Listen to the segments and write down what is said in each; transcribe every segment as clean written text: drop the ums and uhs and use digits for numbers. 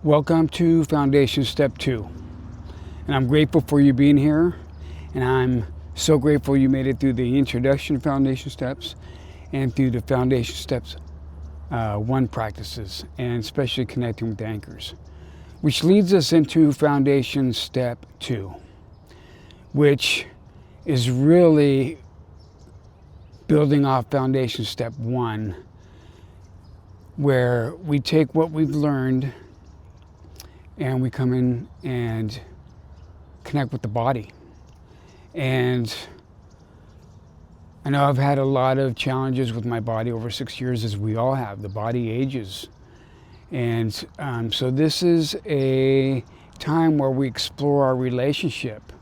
Welcome to Foundation Step 2. And I'm grateful for you being here. And I'm so grateful you made it through the introduction to Foundation Steps and through the Foundation Steps 1 practices, and especially connecting with the anchors. Which leads us into Foundation Step 2, which is really building off Foundation Step 1, where we take what we've learned and we come in and connect with the body. And I know I've had a lot of challenges with my body over 6 years, as we all have. The body ages. And so this is a time where we explore our relationship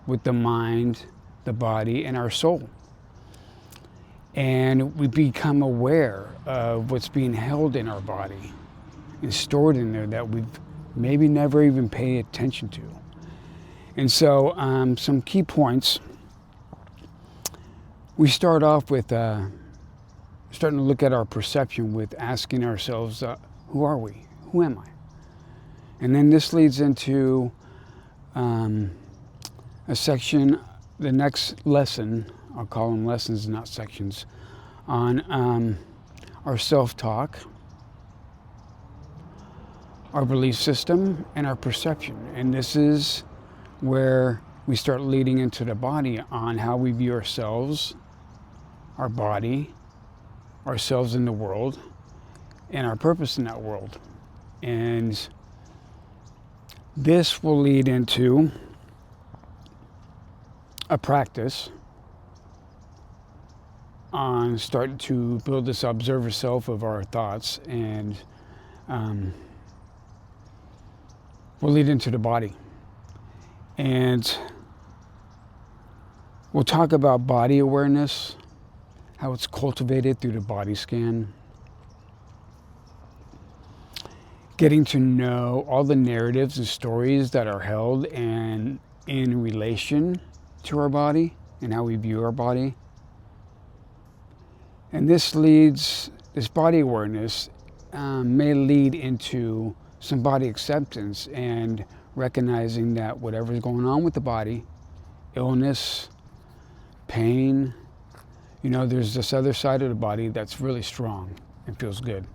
with the mind, the body, and our soul. And we become aware of what's being held in our body and stored in there that we've maybe never even paid attention to. And so some key points. We start off with starting to look at our perception with asking ourselves, who are we? Who am I? And then this leads into a section, the next lesson, I'll call them lessons, not sections, on our self-talk, our belief system, and our perception. And this is where we start leading into the body on how we view ourselves, our body, ourselves in the world, and our purpose in that world. And this will lead into a practice on starting to build this observer self of our thoughts, and will lead into the body. And we'll talk about body awareness, how it's cultivated through the body scan, getting to know all the narratives and stories that are held and in relation to our body and how we view our body. And this body awareness may lead into some body acceptance and recognizing that whatever's going on with the body, illness, pain, there's this other side of the body that's really strong and feels good.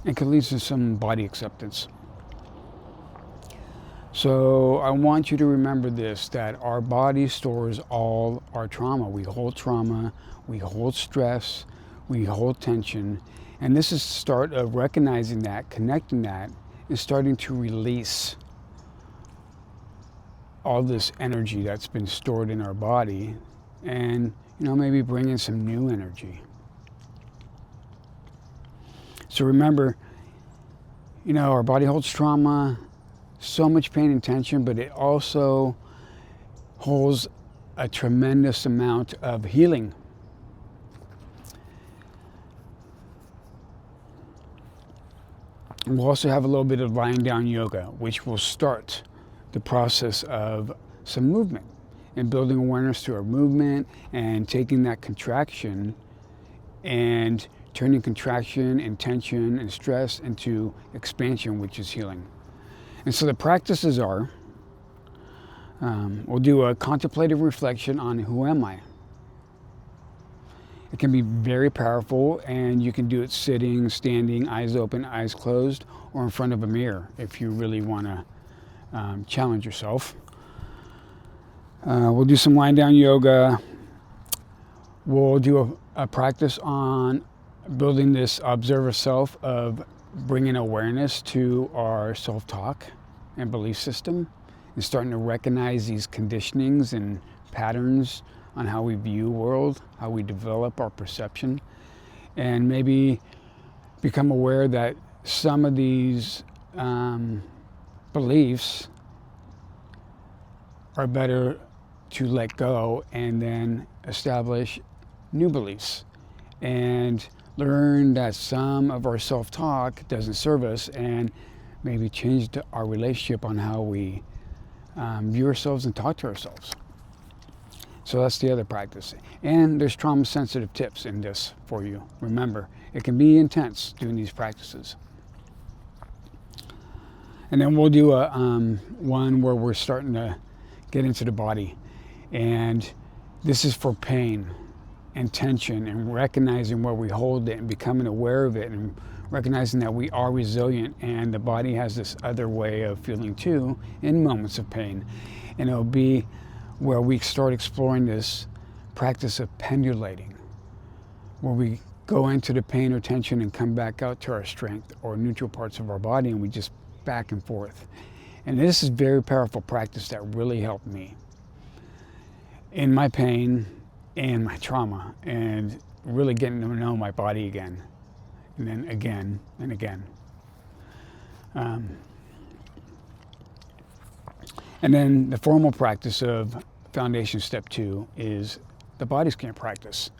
It can lead to some body acceptance. So I want you to remember this, that our body stores all our trauma. We hold trauma, we hold stress, we hold tension. And this is the start of recognizing that, connecting that, and starting to release all this energy that's been stored in our body, and maybe bring in some new energy. So remember, our body holds trauma, so much pain and tension, but it also holds a tremendous amount of healing. We'll also have a little bit of lying down yoga, which will start the process of some movement and building awareness to our movement and taking that contraction and turning contraction and tension and stress into expansion, which is healing. And so the practices are, we'll do a contemplative reflection on who am I. It can be very powerful, and you can do it sitting, standing, eyes open, eyes closed, or in front of a mirror if you really want to challenge yourself. We'll do some lying down yoga. We'll do a practice on building this observer self of bringing awareness to our self-talk and belief system, and starting to recognize these conditionings and patterns on how we view the world, how we develop our perception, and maybe become aware that some of these beliefs are better to let go and then establish new beliefs, and learn that some of our self-talk doesn't serve us, and maybe change our relationship on how we view ourselves and talk to ourselves. So that's the other practice. And there's trauma sensitive tips in this for you. Remember, it can be intense doing these practices. And then we'll do a one where we're starting to get into the body. And this is for pain and tension and recognizing where we hold it and becoming aware of it and recognizing that we are resilient and the body has this other way of feeling too in moments of pain. And it'll be where we start exploring this practice of pendulating, where we go into the pain or tension and come back out to our strength or neutral parts of our body, and we just back and forth. And this is very powerful practice that really helped me in my pain and my trauma and really getting to know my body again, and then again and again. And then the formal practice of Foundation Step 2 is the body scan practice.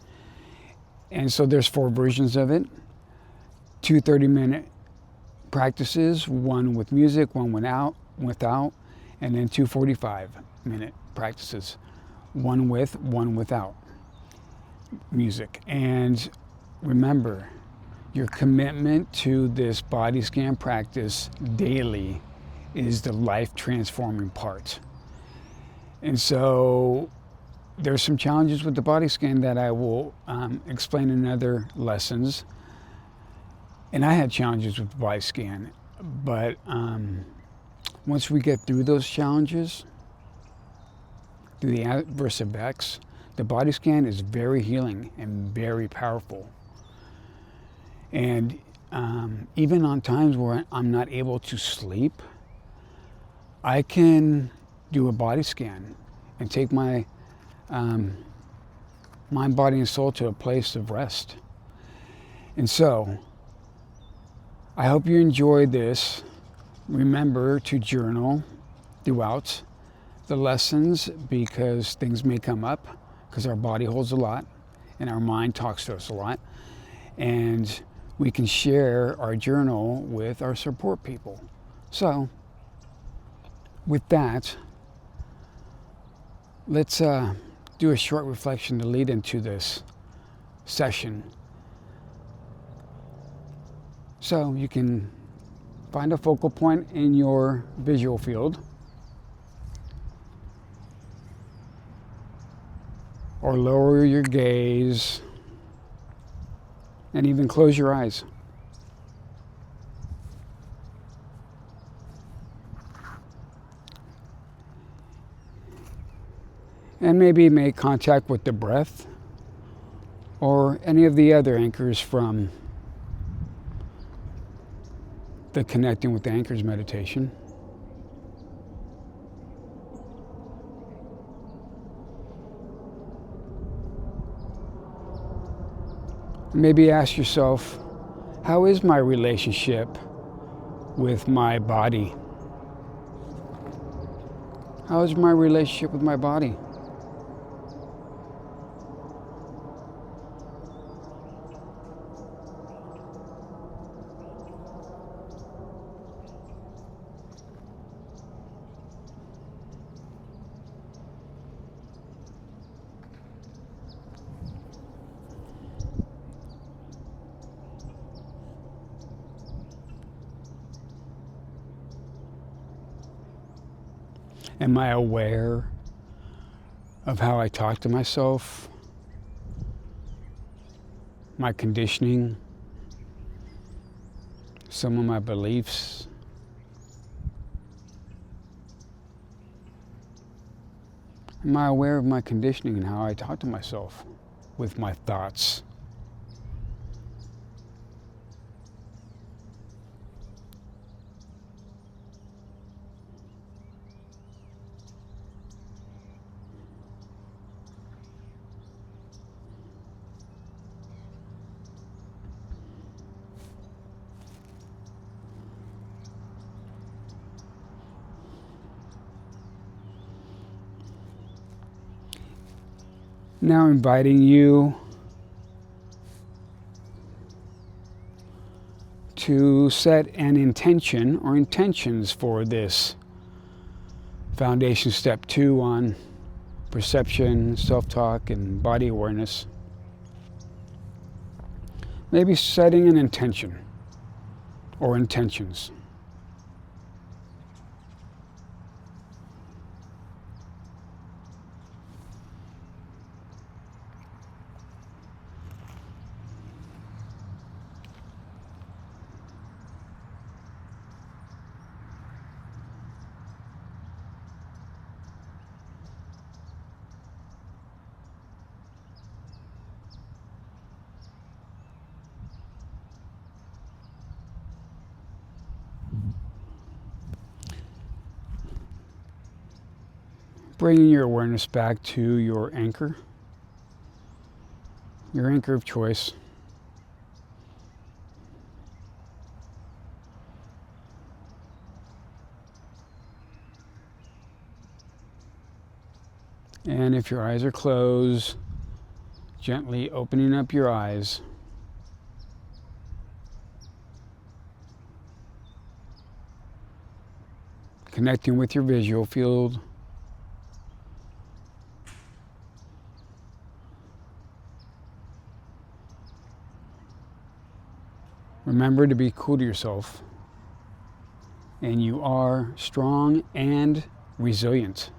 And so there's 4 versions of it. 2 30-minute practices, one with music, one without, and then 2 45-minute practices, one with, one without music. And remember, your commitment to this body scan practice daily is the life-transforming part. And so there's some challenges with the body scan that I will explain in other lessons. And I had challenges with the body scan, but once we get through those challenges, through the adverse effects, the body scan is very healing and very powerful. And even on times where I'm not able to sleep, I can do a body scan and take my mind, body, and soul to a place of rest. And so, I hope you enjoyed this. Remember to journal throughout the lessons because things may come up because our body holds a lot and our mind talks to us a lot. And we can share our journal with our support people. So, with that, let's do a short reflection to lead into this session. So you can find a focal point in your visual field, or lower your gaze, and even close your eyes. And maybe make contact with the breath or any of the other anchors from the Connecting with Anchors meditation. Maybe ask yourself, how is my relationship with my body? How is my relationship with my body? Am I aware of how I talk to myself, my conditioning, some of my beliefs? Am I aware of my conditioning and how I talk to myself with my thoughts? Now inviting you to set an intention or intentions for this Foundation Step 2 on perception, self-talk, and body awareness. Maybe setting an intention or intentions. Bringing your awareness back to your anchor of choice. And if your eyes are closed, gently opening up your eyes. Connecting with your visual field. Remember to be cool to yourself. And you are strong and resilient.